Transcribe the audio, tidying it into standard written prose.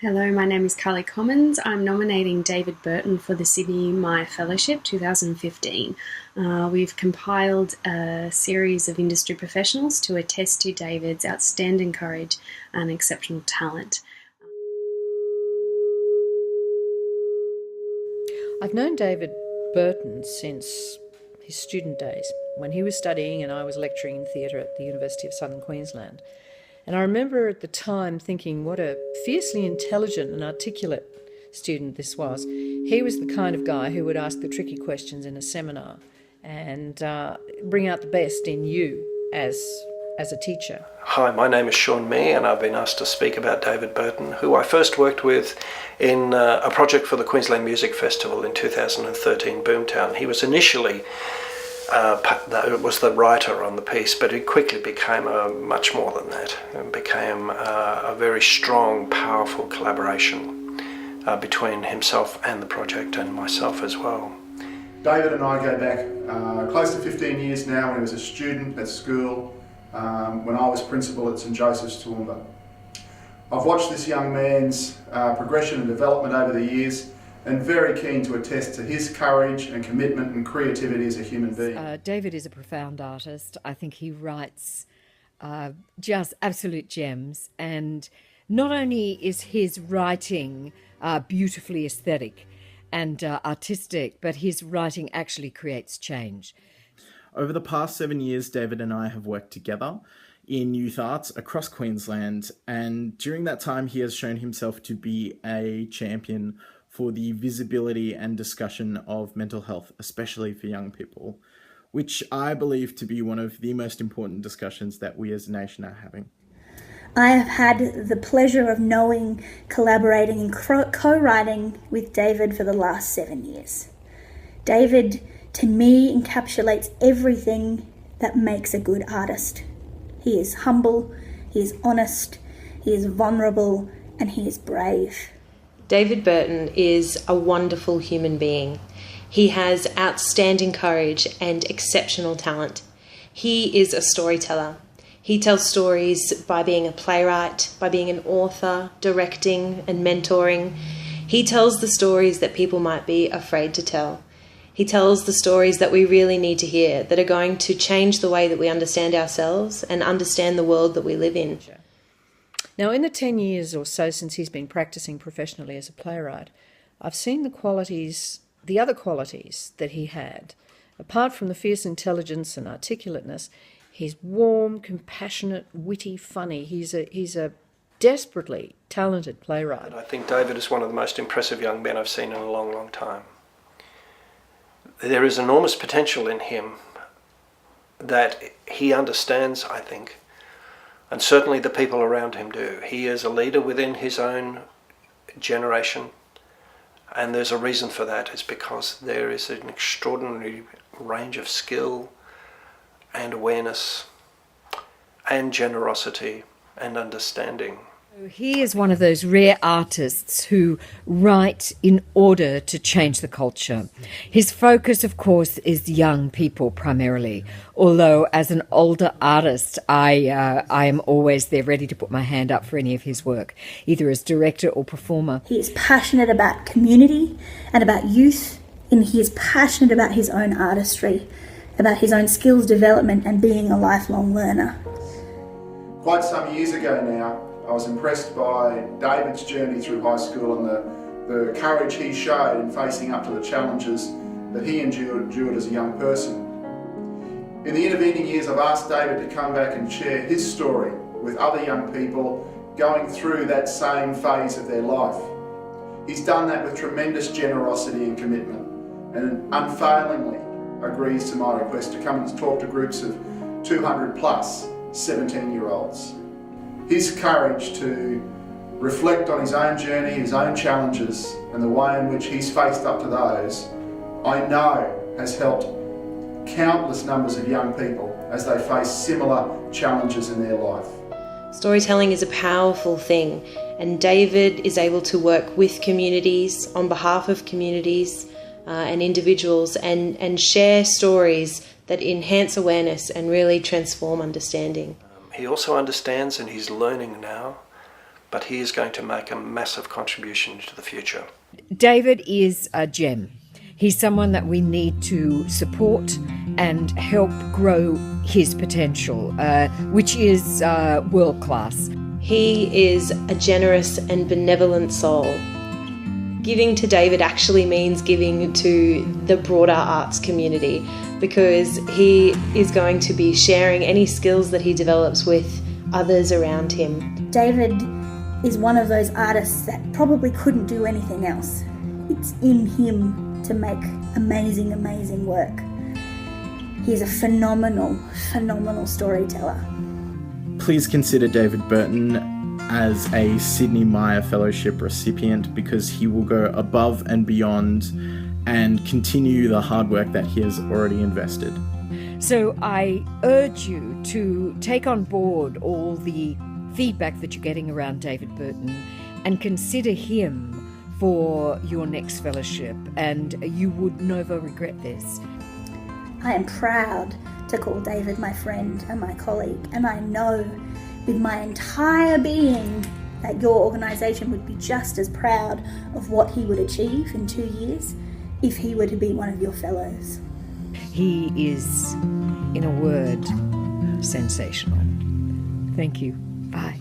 Hello, my name is Carly Commons. I'm nominating David Burton for the Sidney Meyer Fellowship 2015. We've compiled a series of industry professionals to attest to David's outstanding courage and exceptional talent. I've known David Burton since his student days, when he was studying and I was lecturing in theatre at the University of Southern Queensland. And I remember at the time thinking what a fiercely intelligent and articulate student this was. He was the kind of guy who would ask the tricky questions in a seminar and bring out the best in you as a teacher. Hi, my name is Sean Meyer and I've been asked to speak about David Burton, who I first worked with in a project for the Queensland Music Festival in 2013, Boomtown. He was initially was the writer on the piece, but it quickly became much more than that. It became a very strong, powerful collaboration between himself and the project and myself as well. David and I go back close to 15 years now, when he was a student at school, when I was principal at St Joseph's Toowoomba. I've watched this young man's progression and development over the years, and very keen to attest to his courage and commitment and creativity as a human being. David is a profound artist. I think he writes just absolute gems, and not only is his writing beautifully aesthetic and artistic, but his writing actually creates change. Over the past 7 years, David and I have worked together in youth arts across Queensland, and during that time he has shown himself to be a champion for the visibility and discussion of mental health, especially for young people, which I believe to be one of the most important discussions that we as a nation are having. I have had the pleasure of knowing, collaborating and co-writing with David for the last 7 years. David, to me, encapsulates everything that makes a good artist. He is humble, he is honest, he is vulnerable, and he is brave. David Burton is a wonderful human being. He has outstanding courage and exceptional talent. He is a storyteller. He tells stories by being a playwright, by being an author, directing and mentoring. He tells the stories that people might be afraid to tell. He tells the stories that we really need to hear, that are going to change the way that we understand ourselves and understand the world that we live in. Now, in the 10 years or so since he's been practicing professionally as a playwright, I've seen the other qualities that he had. Apart from the fierce intelligence and articulateness, he's warm, compassionate, witty, funny. He's a desperately talented playwright. I think David is one of the most impressive young men I've seen in a long, long time. There is enormous potential in him that he understands, I think, and certainly the people around him do. He is a leader within his own generation, and there's a reason for that. It's because there is an extraordinary range of skill and awareness and generosity and understanding. He is one of those rare artists who write in order to change the culture. His focus, of course, is young people primarily, although as an older artist, I am always there ready to put my hand up for any of his work, either as director or performer. He is passionate about community and about youth, and he is passionate about his own artistry, about his own skills development and being a lifelong learner. Quite some years ago now, I was impressed by David's journey through high school and the courage he showed in facing up to the challenges that he endured as a young person. In the intervening years, I've asked David to come back and share his story with other young people going through that same phase of their life. He's done that with tremendous generosity and commitment, and unfailingly agrees to my request to come and talk to groups of 200 plus 17-year-olds. His courage to reflect on his own journey, his own challenges, and the way in which he's faced up to those, I know has helped countless numbers of young people as they face similar challenges in their life. Storytelling is a powerful thing, and David is able to work with communities, on behalf of communities and individuals, and share stories that enhance awareness and really transform understanding. He also understands, and he's learning now, but he is going to make a massive contribution to the future. David is a gem. He's someone that we need to support and help grow his potential, which is world class. He is a generous and benevolent soul. Giving to David actually means giving to the broader arts community, because he is going to be sharing any skills that he develops with others around him. David is one of those artists that probably couldn't do anything else. It's in him to make amazing, amazing work. He's a phenomenal, phenomenal storyteller. Please consider David Burton as a Sidney Meyer Fellowship recipient, because he will go above and beyond and continue the hard work that he has already invested. So I urge you to take on board all the feedback that you're getting around David Burton and consider him for your next fellowship, and you would never regret this. I am proud to call David my friend and my colleague, and I know with my entire being that your organisation would be just as proud of what he would achieve in 2 years if he were to be one of your fellows. He is, in a word, sensational. Thank you. Bye.